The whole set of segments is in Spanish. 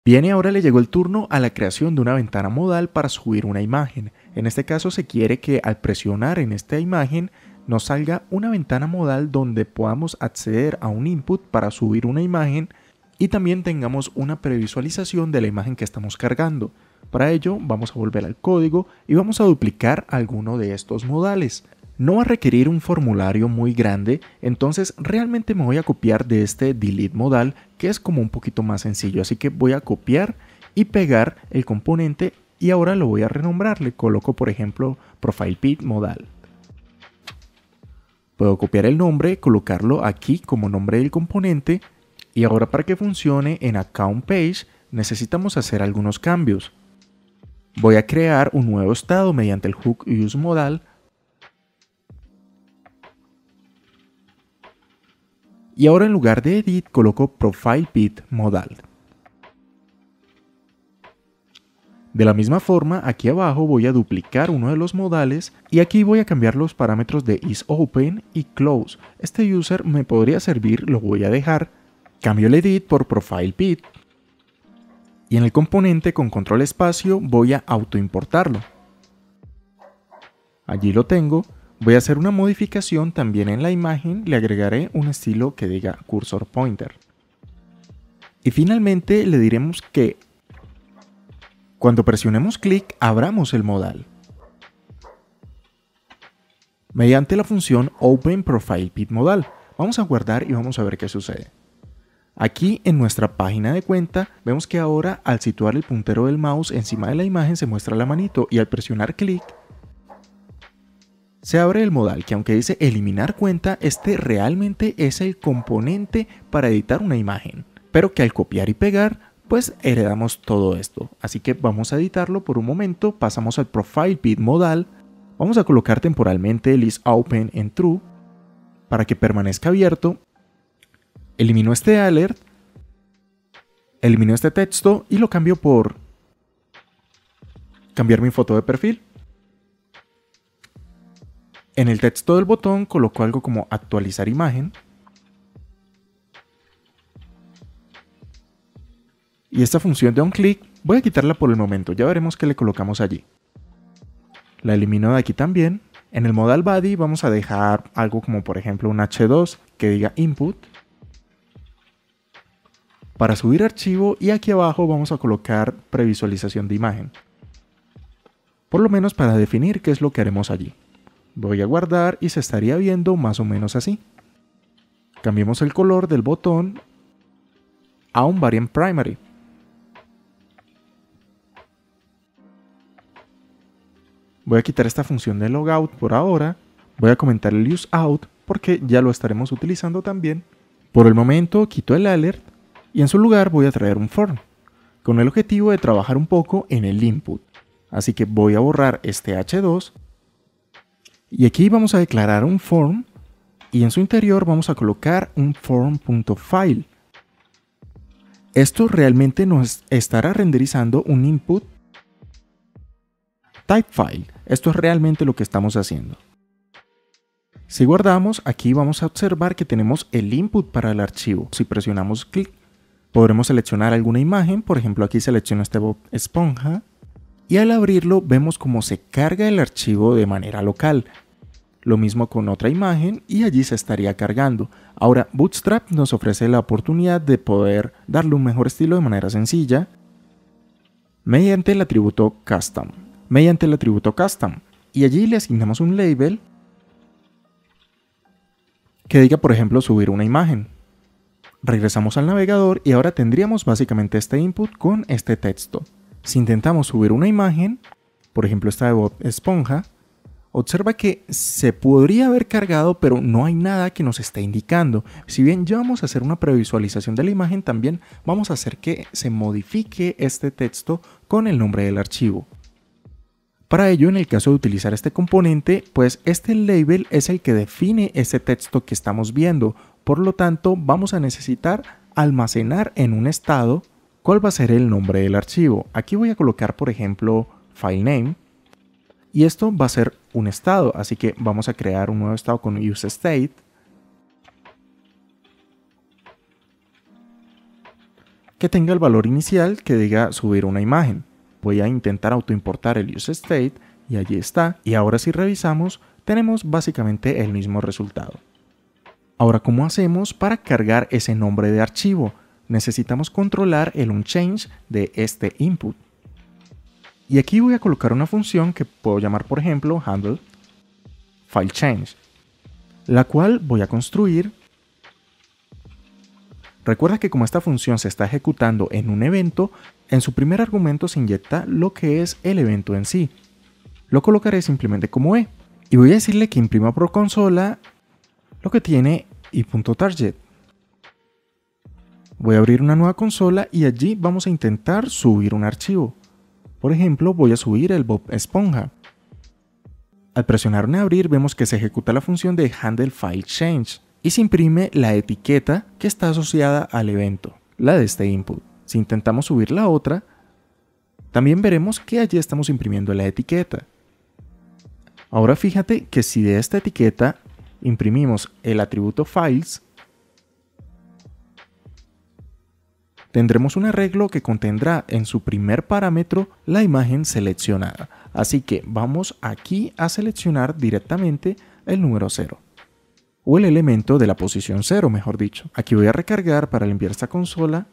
Bien, y ahora le llegó el turno a la creación de una ventana modal para subir una imagen. En este caso se quiere que al presionar en esta imagen nos salga una ventana modal donde podamos acceder a un input para subir una imagen y también tengamos una previsualización de la imagen que estamos cargando. Para ello vamos a volver al código y vamos a duplicar alguno de estos modales. No va a requerir un formulario muy grande, entonces realmente me voy a copiar de este delete modal, que es como un poquito más sencillo, así que voy a copiar y pegar el componente y ahora lo voy a renombrar. Le coloco por ejemplo ProfilePid modal. Puedo copiar el nombre, colocarlo aquí como nombre del componente y ahora para que funcione en Account Page necesitamos hacer algunos cambios. Voy a crear un nuevo estado mediante el hook useModal. Y ahora en lugar de edit coloco ProfilePid modal. De la misma forma, aquí abajo voy a duplicar uno de los modales y aquí voy a cambiar los parámetros de isOpen y close. Este user me podría servir, lo voy a dejar. Cambio el edit por ProfilePid. Y en el componente con control espacio voy a autoimportarlo. Allí lo tengo. Voy a hacer una modificación también en la imagen, le agregaré un estilo que diga cursor pointer. Y finalmente le diremos que cuando presionemos clic abramos el modal mediante la función OpenProfilePidModal. Vamos a guardar y vamos a ver qué sucede. Aquí en nuestra página de cuenta vemos que ahora al situar el puntero del mouse encima de la imagen se muestra la manito y al presionar clic se abre el modal que aunque dice eliminar cuenta, este realmente es el componente para editar una imagen, pero que al copiar y pegar pues heredamos todo esto. Así que vamos a editarlo por un momento, pasamos al ProfilePid modal, vamos a colocar temporalmente el isOpen en true para que permanezca abierto, elimino este alert, elimino este texto y lo cambio por cambiar mi foto de perfil. En el texto del botón coloco algo como actualizar imagen. Y esta función de onClick voy a quitarla por el momento, ya veremos qué le colocamos allí. La elimino de aquí también. En el modal body vamos a dejar algo como por ejemplo un H2 que diga input. Para subir archivo y aquí abajo vamos a colocar previsualización de imagen. Por lo menos para definir qué es lo que haremos allí. Voy a guardar y se estaría viendo más o menos así. Cambiemos el color del botón a un variant primary. Voy a quitar esta función de logout por ahora. Voy a comentar el useOut porque ya lo estaremos utilizando también. Por el momento quito el alert y en su lugar voy a traer un form con el objetivo de trabajar un poco en el input. Así que voy a borrar este H2. Y aquí vamos a declarar un form y en su interior vamos a colocar un form.file. Esto realmente nos estará renderizando un input typefile. Esto es realmente lo que estamos haciendo. Si guardamos, aquí vamos a observar que tenemos el input para el archivo. Si presionamos clic, podremos seleccionar alguna imagen. Por ejemplo, aquí selecciono este Bob Esponja. Y al abrirlo vemos cómo se carga el archivo de manera local. Lo mismo con otra imagen y allí se estaría cargando. Ahora Bootstrap nos ofrece la oportunidad de poder darle un mejor estilo de manera sencilla mediante el atributo Custom. Y allí le asignamos un label que diga por ejemplo subir una imagen. Regresamos al navegador y ahora tendríamos básicamente este input con este texto. Si intentamos subir una imagen, por ejemplo esta de Bob Esponja, observa que se podría haber cargado, pero no hay nada que nos esté indicando. Si bien ya vamos a hacer una previsualización de la imagen, también vamos a hacer que se modifique este texto con el nombre del archivo. Para ello, en el caso de utilizar este componente, pues este label es el que define ese texto que estamos viendo. Por lo tanto, vamos a necesitar almacenar en un estado cuál va a ser el nombre del archivo. Aquí voy a colocar, por ejemplo, filename. Y esto va a ser un estado, así que vamos a crear un nuevo estado con useState que tenga el valor inicial que diga subir una imagen. Voy a intentar autoimportar el useState y allí está. Y ahora si revisamos, tenemos básicamente el mismo resultado. Ahora, ¿cómo hacemos para cargar ese nombre de archivo? Necesitamos controlar el onChange de este input. Y aquí voy a colocar una función que puedo llamar, por ejemplo, handle fileChange, la cual voy a construir. Recuerda que como esta función se está ejecutando en un evento, en su primer argumento se inyecta lo que es el evento en sí. Lo colocaré simplemente como E. Y voy a decirle que imprima por consola lo que tiene i.target. Voy a abrir una nueva consola y allí vamos a intentar subir un archivo. Por ejemplo, voy a subir el Bob Esponja. Al presionar en abrir vemos que se ejecuta la función de handle fileChange y se imprime la etiqueta que está asociada al evento, la de este input. Si intentamos subir la otra, también veremos que allí estamos imprimiendo la etiqueta. Ahora fíjate que si de esta etiqueta imprimimos el atributo files, tendremos un arreglo que contendrá en su primer parámetro la imagen seleccionada. Así que vamos aquí a seleccionar directamente el número 0. O el elemento de la posición 0, mejor dicho. Aquí voy a recargar para limpiar esta consola.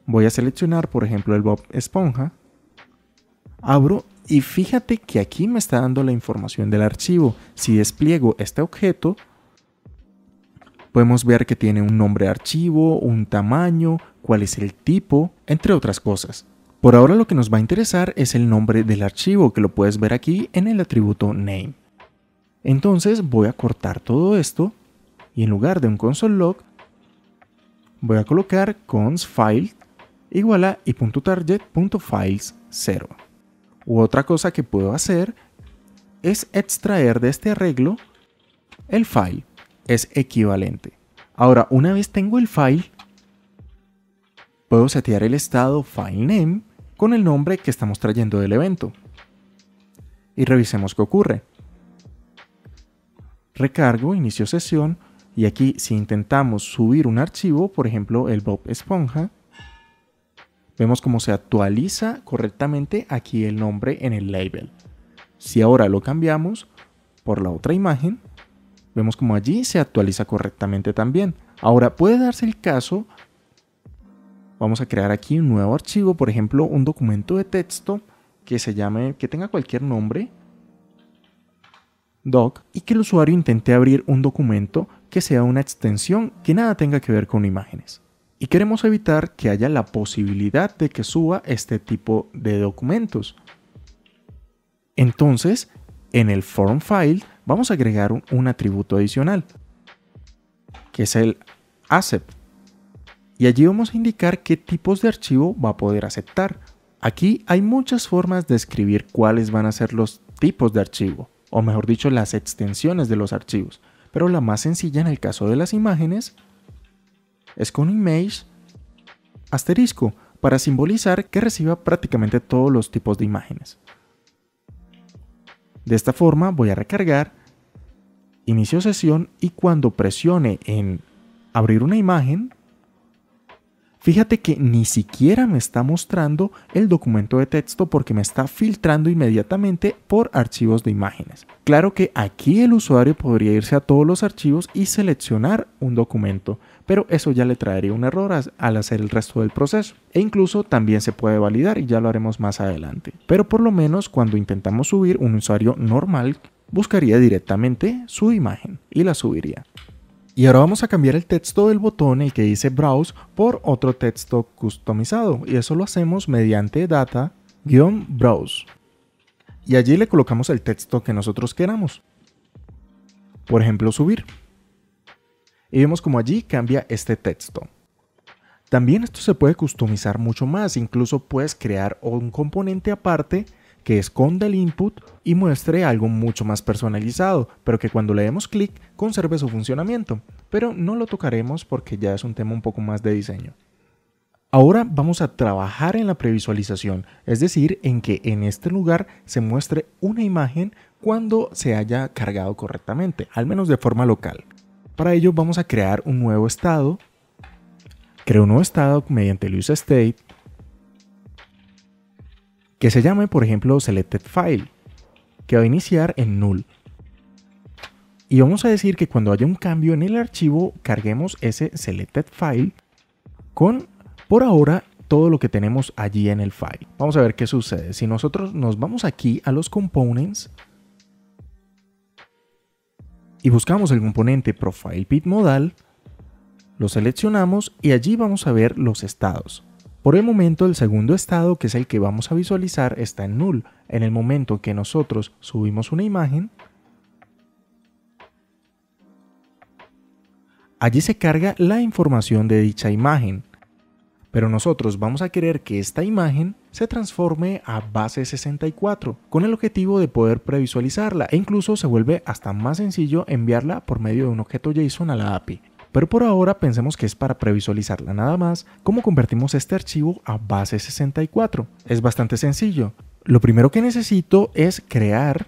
Voy a seleccionar, por ejemplo, el Bob Esponja. Abro y fíjate que aquí me está dando la información del archivo. Si despliego este objeto, podemos ver que tiene un nombre de archivo, un tamaño, cuál es el tipo, entre otras cosas. Por ahora lo que nos va a interesar es el nombre del archivo, que lo puedes ver aquí en el atributo name. Entonces voy a cortar todo esto y en lugar de un console log, voy a colocar const_file igual a i.target.files0. U otra cosa que puedo hacer es extraer de este arreglo el file. Es equivalente. Ahora, una vez tengo el file, puedo setear el estado filename con el nombre que estamos trayendo del evento. Y revisemos qué ocurre. Recargo, inicio sesión, y aquí si intentamos subir un archivo, por ejemplo el Bob Esponja, vemos cómo se actualiza correctamente aquí el nombre en el label. Si ahora lo cambiamos por la otra imagen, vemos como allí se actualiza correctamente también. Ahora puede darse el caso, vamos a crear aquí un nuevo archivo, por ejemplo un documento de texto que tenga cualquier nombre, doc, y que el usuario intente abrir un documento que sea una extensión que nada tenga que ver con imágenes. Y queremos evitar que haya la posibilidad de que suba este tipo de documentos. Entonces, en el form file vamos a agregar un atributo adicional, que es el accept. Y allí vamos a indicar qué tipos de archivo va a poder aceptar. Aquí hay muchas formas de escribir cuáles van a ser los tipos de archivo, o mejor dicho, las extensiones de los archivos. Pero la más sencilla en el caso de las imágenes es con image asterisco, para simbolizar que reciba prácticamente todos los tipos de imágenes. De esta forma voy a recargar, inicio sesión y cuando presione en abrir una imagen, fíjate que ni siquiera me está mostrando el documento de texto porque me está filtrando inmediatamente por archivos de imágenes. Claro que aquí el usuario podría irse a todos los archivos y seleccionar un documento, pero eso ya le traería un error al hacer el resto del proceso. E incluso también se puede validar y ya lo haremos más adelante. Pero por lo menos cuando intentamos subir, un usuario normal buscaría directamente su imagen y la subiría. Y ahora vamos a cambiar el texto del botón, el que dice Browse, por otro texto customizado. Y eso lo hacemos mediante data-browse. Y allí le colocamos el texto que nosotros queramos. Por ejemplo, subir. Y vemos como allí cambia este texto. También esto se puede customizar mucho más. Incluso puedes crear un componente aparte que esconda el input y muestre algo mucho más personalizado, pero que cuando le demos clic conserve su funcionamiento. Pero no lo tocaremos porque ya es un tema un poco más de diseño. Ahora vamos a trabajar en la previsualización, es decir, en que en este lugar se muestre una imagen cuando se haya cargado correctamente, al menos de forma local. Para ello vamos a crear un nuevo estado Creo un nuevo estado mediante el useState que se llame, por ejemplo, selectedFile, que va a iniciar en null. Y vamos a decir que cuando haya un cambio en el archivo, carguemos ese selectedFile con, por ahora, todo lo que tenemos allí en el file. Vamos a ver qué sucede. Si nosotros nos vamos aquí a los components y buscamos el componente ProfilePidModal, lo seleccionamos y allí vamos a ver los estados. Por el momento, el segundo estado, que es el que vamos a visualizar, está en null. En el momento que nosotros subimos una imagen, allí se carga la información de dicha imagen. Pero nosotros vamos a querer que esta imagen se transforme a base64 con el objetivo de poder previsualizarla, e incluso se vuelve hasta más sencillo enviarla por medio de un objeto JSON a la API. Pero por ahora pensemos que es para previsualizarla nada más. ¿Cómo convertimos este archivo a base64? Es bastante sencillo. Lo primero que necesito es crear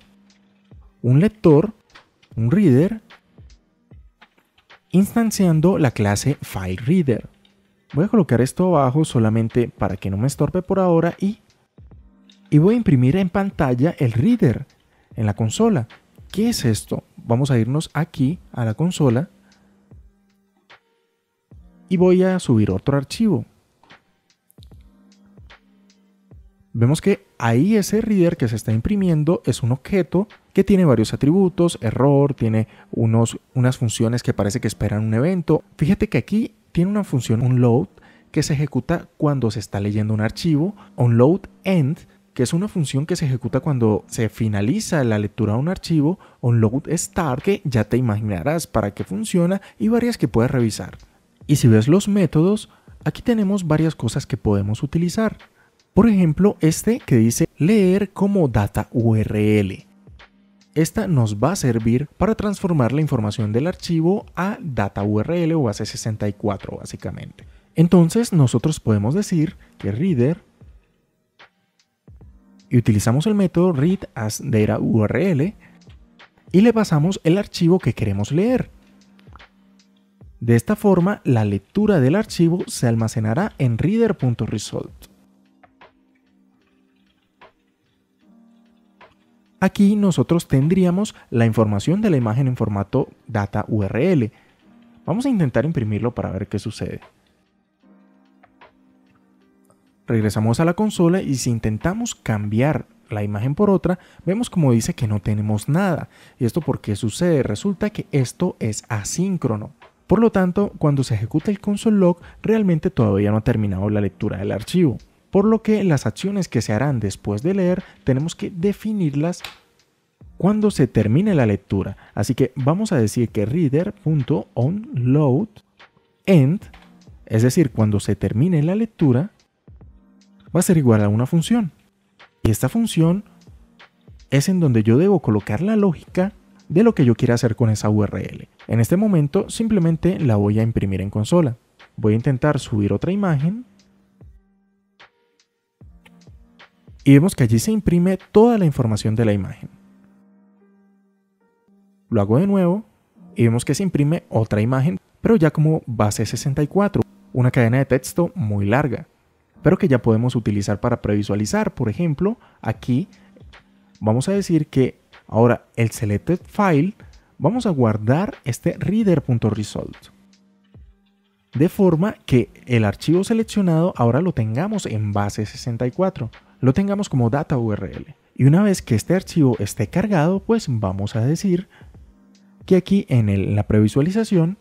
un lector, un reader, instanciando la clase FileReader. Voy a colocar esto abajo solamente para que no me estorbe por ahora y voy a imprimir en pantalla el reader en la consola. ¿Qué es esto? Vamos a irnos aquí a la consola y voy a subir otro archivo. Vemos que ahí ese reader que se está imprimiendo es un objeto que tiene varios atributos, error, tiene unas funciones que parece que esperan un evento. Fíjate que aquí tiene una función onLoad que se ejecuta cuando se está leyendo un archivo, onLoadEnd, que es una función que se ejecuta cuando se finaliza la lectura de un archivo, onLoadStart, que ya te imaginarás para qué funciona, y varias que puedes revisar. Y si ves los métodos, aquí tenemos varias cosas que podemos utilizar. Por ejemplo, este que dice leer como data URL. Esta nos va a servir para transformar la información del archivo a data URL o base64 básicamente. Entonces nosotros podemos decir que reader y utilizamos el método readAsDataURL y le pasamos el archivo que queremos leer. De esta forma, la lectura del archivo se almacenará en reader.result. Aquí nosotros tendríamos la información de la imagen en formato data URL. Vamos a intentar imprimirlo para ver qué sucede. Regresamos a la consola y si intentamos cambiar la imagen por otra, vemos como dice que no tenemos nada. ¿Y esto por qué sucede? Resulta que esto es asíncrono. Por lo tanto, cuando se ejecuta el console log, realmente todavía no ha terminado la lectura del archivo. Por lo que las acciones que se harán después de leer tenemos que definirlas cuando se termine la lectura. Así que vamos a decir que reader.onLoadEnd, es decir, cuando se termine la lectura, va a ser igual a una función. Y esta función es en donde yo debo colocar la lógica de lo que yo quiera hacer con esa URL. En este momento simplemente la voy a imprimir en consola. Voy a intentar subir otra imagen. Y vemos que allí se imprime toda la información de la imagen. Lo hago de nuevo y vemos que se imprime otra imagen, pero ya como base64, una cadena de texto muy larga, pero que ya podemos utilizar para previsualizar. Por ejemplo, aquí vamos a decir que ahora el selected file, vamos a guardar este reader.result. De forma que el archivo seleccionado ahora lo tengamos en base64. Lo tengamos como data URL. Y una vez que este archivo esté cargado, pues vamos a decir que aquí en la previsualización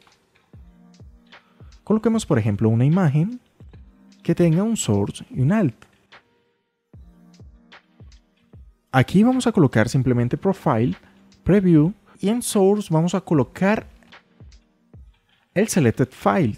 coloquemos, por ejemplo, una imagen que tenga un source y un alt. Aquí vamos a colocar simplemente profile, preview, y en source vamos a colocar el selected file,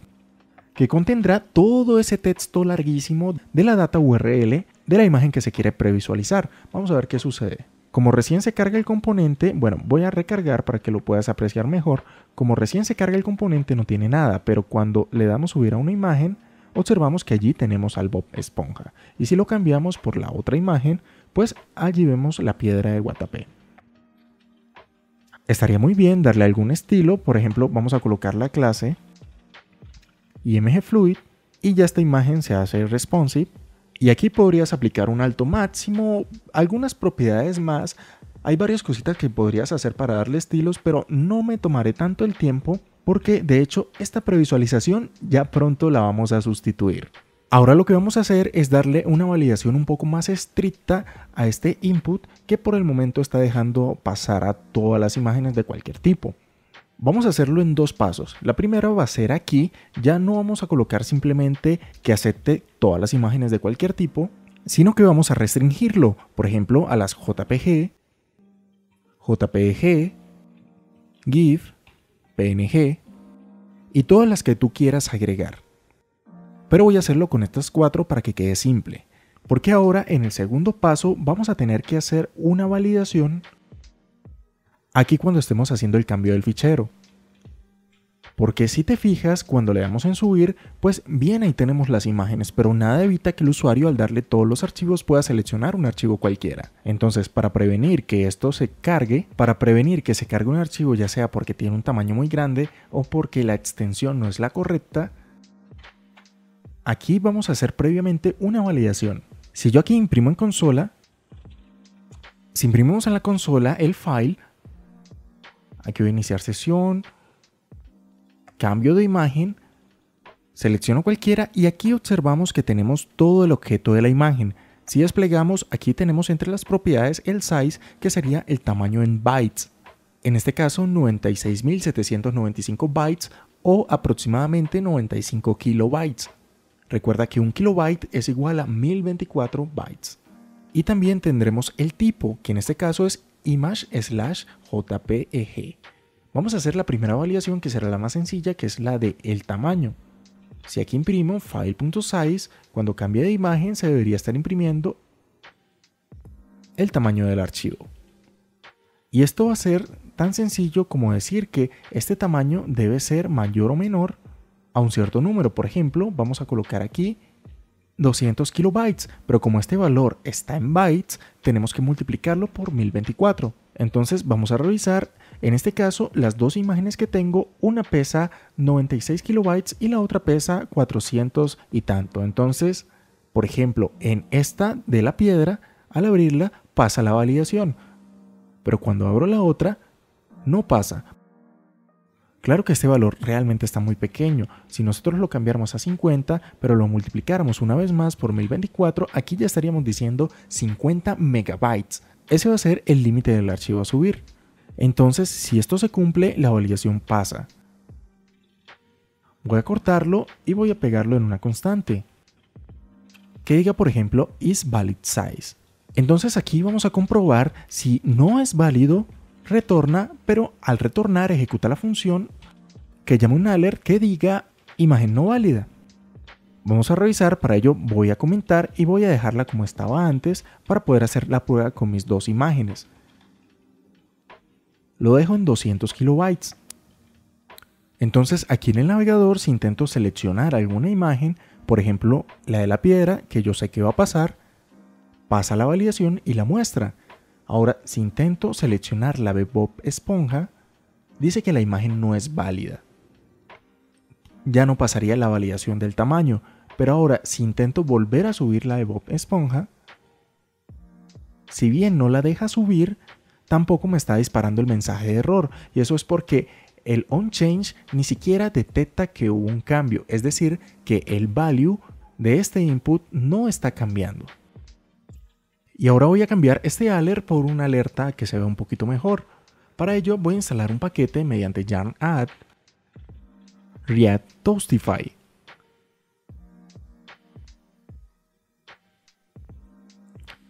que contendrá todo ese texto larguísimo de la data URL de la imagen que se quiere previsualizar. Vamos a ver qué sucede. Como recién se carga el componente, bueno, voy a recargar para que lo puedas apreciar mejor. Como recién se carga el componente no tiene nada, pero cuando le damos subir a una imagen, observamos que allí tenemos al Bob Esponja. Y si lo cambiamos por la otra imagen, pues allí vemos la piedra de Guatapé. Estaría muy bien darle algún estilo. Por ejemplo, vamos a colocar la clase IMGFluid y ya esta imagen se hace responsive. Y aquí podrías aplicar un alto máximo, algunas propiedades más. Hay varias cositas que podrías hacer para darle estilos, pero no me tomaré tanto el tiempo porque de hecho esta previsualización ya pronto la vamos a sustituir. Ahora lo que vamos a hacer es darle una validación un poco más estricta a este input que por el momento está dejando pasar a todas las imágenes de cualquier tipo. Vamos a hacerlo en dos pasos. La primera va a ser aquí, ya no vamos a colocar simplemente que acepte todas las imágenes de cualquier tipo, sino que vamos a restringirlo, por ejemplo, a las JPG, JPG, GIF, PNG y todas las que tú quieras agregar. Pero voy a hacerlo con estas 4 para que quede simple, porque ahora en el segundo paso vamos a tener que hacer una validación aquí cuando estemos haciendo el cambio del fichero. Porque si te fijas, cuando le damos en subir, pues bien ahí tenemos las imágenes, pero nada evita que el usuario al darle todos los archivos pueda seleccionar un archivo cualquiera. Entonces, para prevenir que esto se cargue, para prevenir que se cargue un archivo ya sea porque tiene un tamaño muy grande o porque la extensión no es la correcta, aquí vamos a hacer previamente una validación. Si yo aquí imprimo en consola, si imprimimos en la consola el file, aquí voy a iniciar sesión, cambio de imagen, selecciono cualquiera y aquí observamos que tenemos todo el objeto de la imagen. Si desplegamos, aquí tenemos entre las propiedades el size, que sería el tamaño en bytes. En este caso 96.795 bytes o aproximadamente 95 kilobytes. Recuerda que un kilobyte es igual a 1024 bytes. Y también tendremos el tipo, que en este caso es image/jpeg. Vamos a hacer la primera validación, que será la más sencilla, que es la de el tamaño. Si aquí imprimo file.size, cuando cambie de imagen se debería estar imprimiendo el tamaño del archivo. Y esto va a ser tan sencillo como decir que este tamaño debe ser mayor o menor a un cierto número. Por ejemplo, vamos a colocar aquí 200 kilobytes, pero como este valor está en bytes, tenemos que multiplicarlo por 1024. Entonces vamos a revisar, en este caso, las dos imágenes que tengo, una pesa 96 kilobytes y la otra pesa 400 y tanto. Entonces, por ejemplo, en esta de la piedra, al abrirla pasa la validación, pero cuando abro la otra, no pasa. Claro que este valor realmente está muy pequeño. Si nosotros lo cambiáramos a 50, pero lo multiplicáramos una vez más por 1024, aquí ya estaríamos diciendo 50 megabytes. Ese va a ser el límite del archivo a subir. Entonces, si esto se cumple, la validación pasa. Voy a cortarlo y voy a pegarlo en una constante que diga, por ejemplo, isValidSize. Entonces aquí vamos a comprobar si no es válido, retorna, pero al retornar ejecuta la función que llama un alert que diga imagen no válida. Vamos a revisar, para ello voy a comentar y voy a dejarla como estaba antes para poder hacer la prueba con mis dos imágenes. Lo dejo en 200 kilobytes. Entonces aquí en el navegador, si intento seleccionar alguna imagen, por ejemplo la de la piedra, que yo sé que va a pasar, pasa la validación y la muestra. Ahora, si intento seleccionar la de Bob Esponja, dice que la imagen no es válida. Ya no pasaría la validación del tamaño, pero ahora si intento volver a subir la de Bob Esponja, si bien no la deja subir, tampoco me está disparando el mensaje de error, y eso es porque el onChange ni siquiera detecta que hubo un cambio, es decir, que el value de este input no está cambiando. Y ahora voy a cambiar este alert por una alerta que se vea un poquito mejor. Para ello voy a instalar un paquete mediante yarn add React Toastify.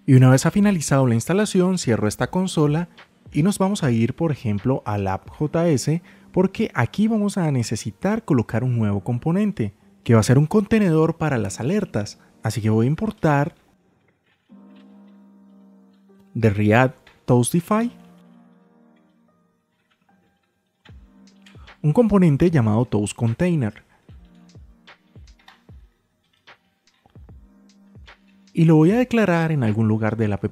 Y una vez ha finalizado la instalación, cierro esta consola y nos vamos a ir, por ejemplo, al app.js, porque aquí vamos a necesitar colocar un nuevo componente, que va a ser un contenedor para las alertas. Así que voy a importar de React Toastify un componente llamado ToastContainer. Y lo voy a declarar en algún lugar del app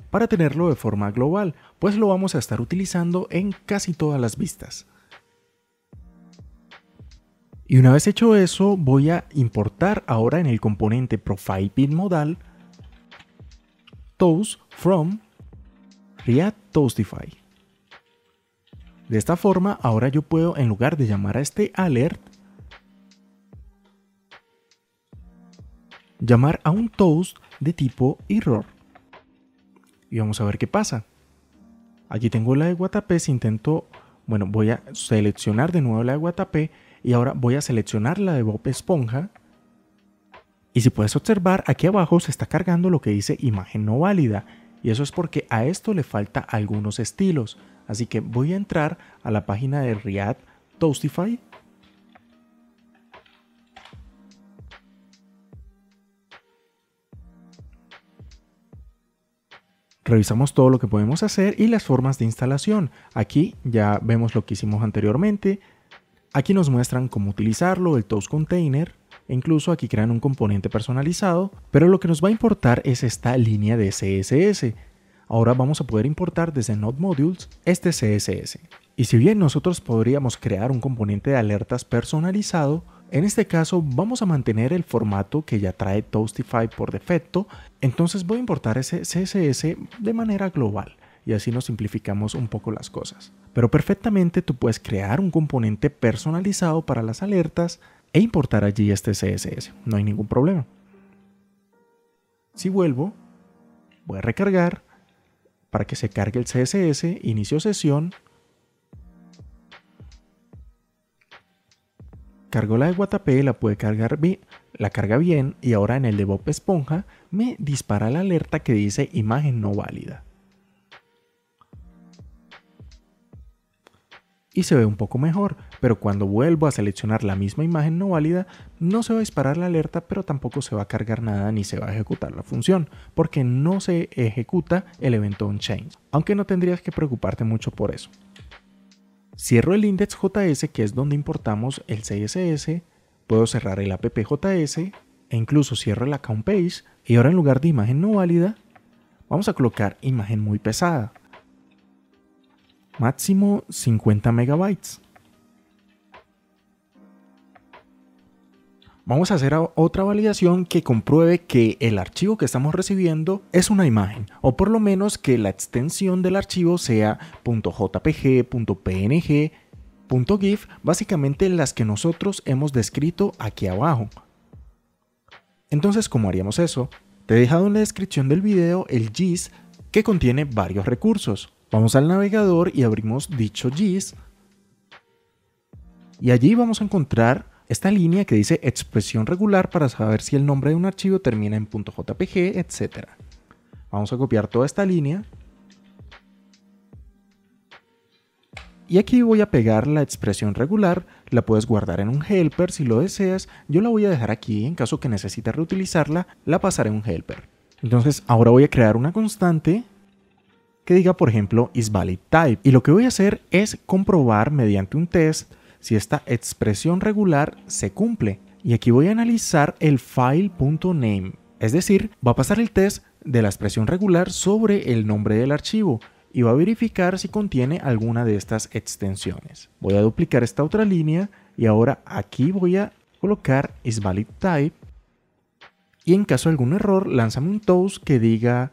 para tenerlo de forma global, pues lo vamos a estar utilizando en casi todas las vistas. Y una vez hecho eso, voy a importar ahora en el componente Profile Bitmodal Toast from React Toastify. De esta forma, ahora yo puedo, en lugar de llamar a este alert, llamar a un toast de tipo error. Y vamos a ver qué pasa. Aquí tengo la de Guatapé. Si intento, bueno, voy a seleccionar de nuevo la de Guatapé y ahora voy a seleccionar la de Bob Esponja. Y si puedes observar, aquí abajo se está cargando lo que dice imagen no válida. Y eso es porque a esto le falta algunos estilos. Así que voy a entrar a la página de React Toastify. Revisamos todo lo que podemos hacer y las formas de instalación. Aquí ya vemos lo que hicimos anteriormente. Aquí nos muestran cómo utilizarlo, el Toast Container. E incluso aquí crean un componente personalizado. Pero lo que nos va a importar es esta línea de CSS. Ahora vamos a poder importar desde Node Modules este CSS. Y si bien nosotros podríamos crear un componente de alertas personalizado, en este caso vamos a mantener el formato que ya trae Toastify por defecto, entonces voy a importar ese CSS de manera global y así nos simplificamos un poco las cosas. Pero perfectamente tú puedes crear un componente personalizado para las alertas e importar allí este CSS, no hay ningún problema. Si vuelvo, voy a recargar para que se cargue el CSS, inicio sesión. Cargo la de Guatapé, la puede cargar bien, la carga bien y ahora en el de Bob Esponja me dispara la alerta que dice imagen no válida. Y se ve un poco mejor, pero cuando vuelvo a seleccionar la misma imagen no válida, no se va a disparar la alerta, pero tampoco se va a cargar nada ni se va a ejecutar la función, porque no se ejecuta el evento onChange, aunque no tendrías que preocuparte mucho por eso. Cierro el index.js, que es donde importamos el CSS, puedo cerrar el app.js e incluso cierro el account page y ahora en lugar de imagen no válida, vamos a colocar imagen muy pesada. Máximo 50 megabytes. Vamos a hacer otra validación que compruebe que el archivo que estamos recibiendo es una imagen, o por lo menos que la extensión del archivo sea .jpg, .png, .gif, básicamente las que nosotros hemos descrito aquí abajo. Entonces, ¿cómo haríamos eso? Te he dejado en la descripción del video el GIS que contiene varios recursos. Vamos al navegador y abrimos dicho GIS. Y allí vamos a encontrar esta línea que dice expresión regular para saber si el nombre de un archivo termina en .jpg, etc. Vamos a copiar toda esta línea. Y aquí voy a pegar la expresión regular, la puedes guardar en un helper si lo deseas. Yo la voy a dejar aquí, en caso que necesites reutilizarla, la pasaré en un helper. Entonces ahora voy a crear una constante que diga, por ejemplo, isValidType. Y lo que voy a hacer es comprobar mediante un test si esta expresión regular se cumple. Y aquí voy a analizar el file.name. Es decir, va a pasar el test de la expresión regular sobre el nombre del archivo y va a verificar si contiene alguna de estas extensiones. Voy a duplicar esta otra línea y ahora aquí voy a colocar isValidType. Y en caso de algún error, lánzame un toast que diga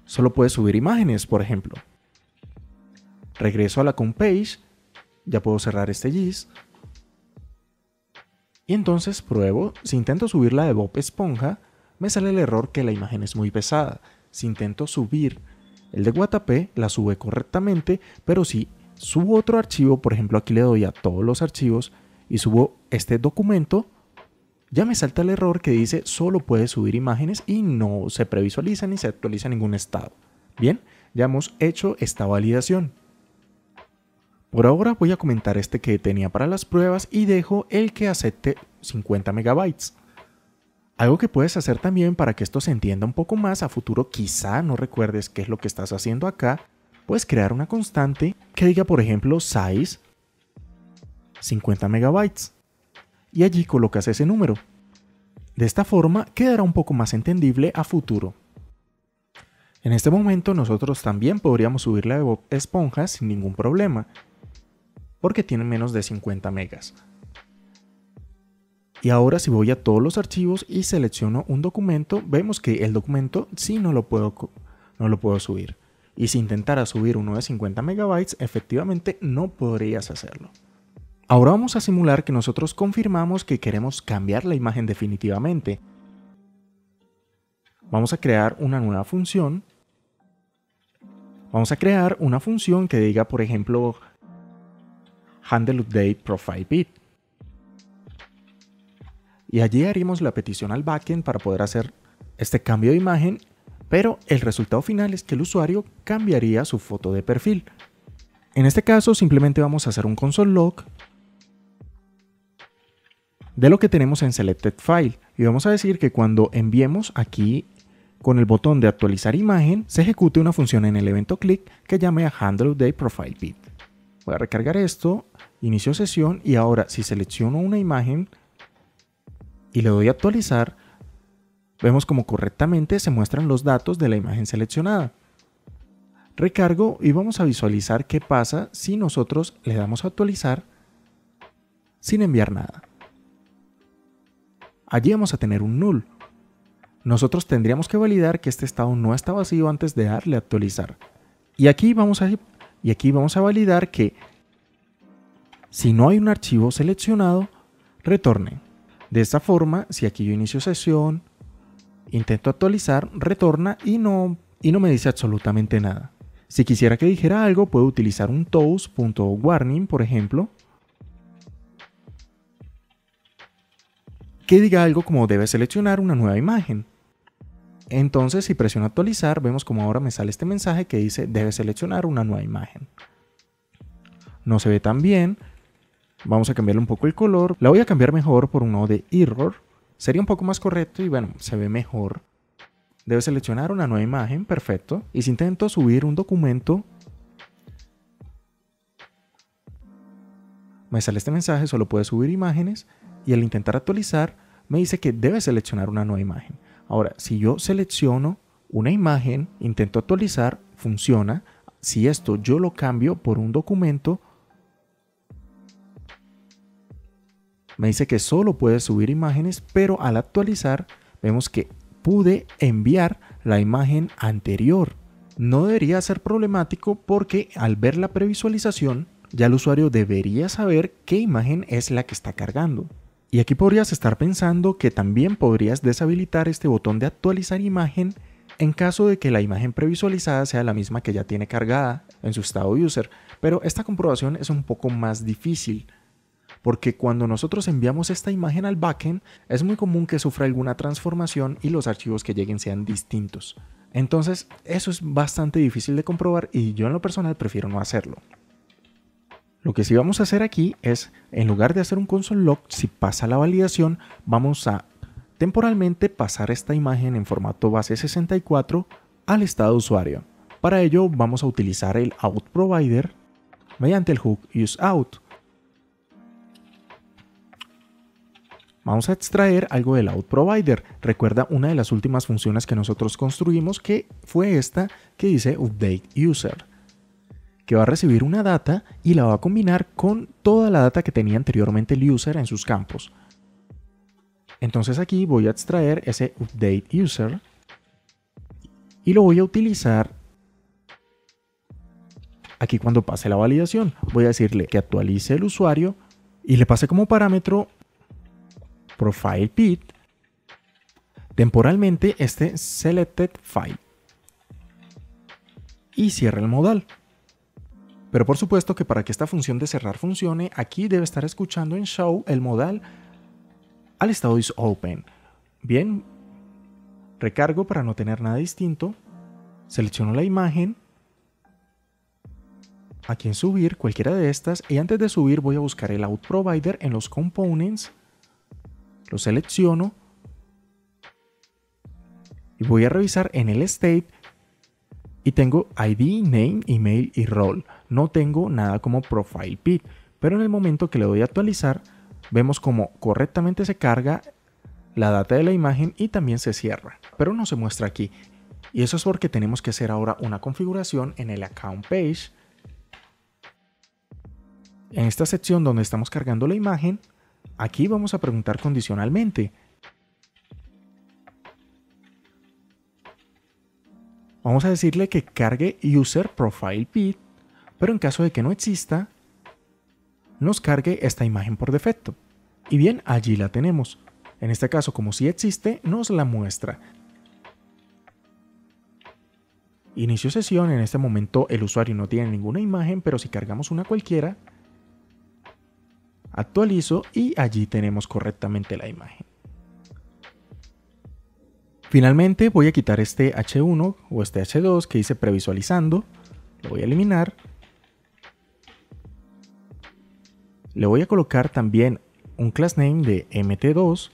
solo puedes subir imágenes, por ejemplo. Regreso a la account page, ya puedo cerrar este GIS. Y entonces pruebo, si intento subir la de Bob Esponja, me sale el error que la imagen es muy pesada. Si intento subir el de Guatapé, la sube correctamente, pero si subo otro archivo, por ejemplo aquí le doy a todos los archivos y subo este documento, ya me salta el error que dice solo puede subir imágenes y no se previsualiza ni se actualiza ningún estado. Bien, ya hemos hecho esta validación. Por ahora voy a comentar este que tenía para las pruebas y dejo el que acepte 50 megabytes. Algo que puedes hacer también para que esto se entienda un poco más a futuro, quizá no recuerdes qué es lo que estás haciendo acá, puedes crear una constante que diga, por ejemplo, size 50 megabytes. Y allí colocas ese número. De esta forma quedará un poco más entendible a futuro. En este momento nosotros también podríamos subir la de Bob Esponja sin ningún problema, porque tiene menos de 50 megas. Y ahora si voy a todos los archivos y selecciono un documento, vemos que el documento sí no lo puedo subir. Y si intentara subir uno de 50 megabytes, efectivamente no podrías hacerlo. Ahora vamos a simular que nosotros confirmamos que queremos cambiar la imagen definitivamente. Vamos a crear una nueva función. Vamos a crear una función que diga, por ejemplo, handle update profile bit. Y allí haríamos la petición al backend para poder hacer este cambio de imagen, pero el resultado final es que el usuario cambiaría su foto de perfil. En este caso simplemente vamos a hacer un console log de lo que tenemos en selected file y vamos a decir que cuando enviemos aquí con el botón de actualizar imagen se ejecute una función en el evento click que llame a handle update profile bit. Voy a recargar esto, inicio sesión y ahora si selecciono una imagen y le doy a actualizar, vemos como correctamente se muestran los datos de la imagen seleccionada. Recargo y vamos a visualizar qué pasa si nosotros le damos a actualizar sin enviar nada. Allí vamos a tener un null. Nosotros tendríamos que validar que este estado no está vacío antes de darle a actualizar. Y aquí vamos a validar que si no hay un archivo seleccionado, retorne. De esta forma, si aquí yo inicio sesión, intento actualizar, retorna y no me dice absolutamente nada. Si quisiera que dijera algo, puedo utilizar un toast.warning, por ejemplo, que diga algo como debe seleccionar una nueva imagen. Entonces, si presiono actualizar, vemos como ahora me sale este mensaje que dice debe seleccionar una nueva imagen. No se ve tan bien. Vamos a cambiarle un poco el color. La voy a cambiar mejor por uno de error. Sería un poco más correcto y bueno, se ve mejor. Debe seleccionar una nueva imagen, perfecto. Y si intento subir un documento, me sale este mensaje, solo puede subir imágenes. Y al intentar actualizar, me dice que debe seleccionar una nueva imagen. Ahora, si yo selecciono una imagen, intento actualizar, funciona. Si esto yo lo cambio por un documento, me dice que solo puede subir imágenes, pero al actualizar vemos que pude enviar la imagen anterior. No debería ser problemático porque al ver la previsualización ya el usuario debería saber qué imagen es la que está cargando. Y aquí podrías estar pensando que también podrías deshabilitar este botón de actualizar imagen en caso de que la imagen previsualizada sea la misma que ya tiene cargada en su estado user, pero esta comprobación es un poco más difícil. Porque cuando nosotros enviamos esta imagen al backend, es muy común que sufra alguna transformación y los archivos que lleguen sean distintos. Entonces, eso es bastante difícil de comprobar y yo en lo personal prefiero no hacerlo. Lo que sí vamos a hacer aquí es, en lugar de hacer un console log, si pasa la validación, vamos a temporalmente pasar esta imagen en formato base 64 al estado usuario. Para ello vamos a utilizar el out provider mediante el hook useOut. Vamos a extraer algo del out provider. Recuerda una de las últimas funciones que nosotros construimos, que fue esta que dice update user, que va a recibir una data y la va a combinar con toda la data que tenía anteriormente el user en sus campos. Entonces aquí voy a extraer ese update user y lo voy a utilizar aquí cuando pase la validación. Voy a decirle que actualice el usuario y le pase como parámetro profile bit, temporalmente este selected file, y cierra el modal. Pero por supuesto que para que esta función de cerrar funcione, aquí debe estar escuchando en show el modal al estado isOpen. Bien, recargo para no tener nada distinto, selecciono la imagen, aquí en subir cualquiera de estas, y antes de subir voy a buscar el out provider en los components. Lo selecciono y voy a revisar en el state y tengo ID, name, email y role. No tengo nada como profile bit, pero en el momento que le doy a actualizar vemos como correctamente se carga la data de la imagen y también se cierra, pero no se muestra aquí. Y eso es porque tenemos que hacer ahora una configuración en el account page. En esta sección donde estamos cargando la imagen, Aquí vamos a preguntar condicionalmente. Vamos a decirle que cargue User Profile Pic, pero en caso de que no exista, nos cargue esta imagen por defecto. Y bien, allí la tenemos. En este caso, como sí existe, nos la muestra. Inicio sesión, en este momento el usuario no tiene ninguna imagen, pero si cargamos una cualquiera, actualizo y allí tenemos correctamente la imagen. Finalmente voy a quitar este H1 o este H2 que dice previsualizando, lo voy a eliminar. Le voy a colocar también un class name de mt2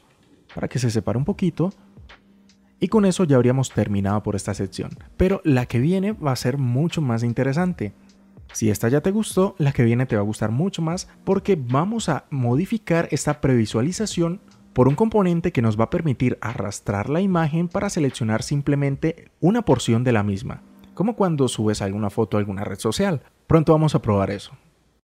para que se separe un poquito. Y con eso ya habríamos terminado por esta sección. Pero la que viene va a ser mucho más interesante. Si esta ya te gustó, la que viene te va a gustar mucho más porque vamos a modificar esta previsualización por un componente que nos va a permitir arrastrar la imagen para seleccionar simplemente una porción de la misma, como cuando subes alguna foto a alguna red social. Pronto vamos a probar eso.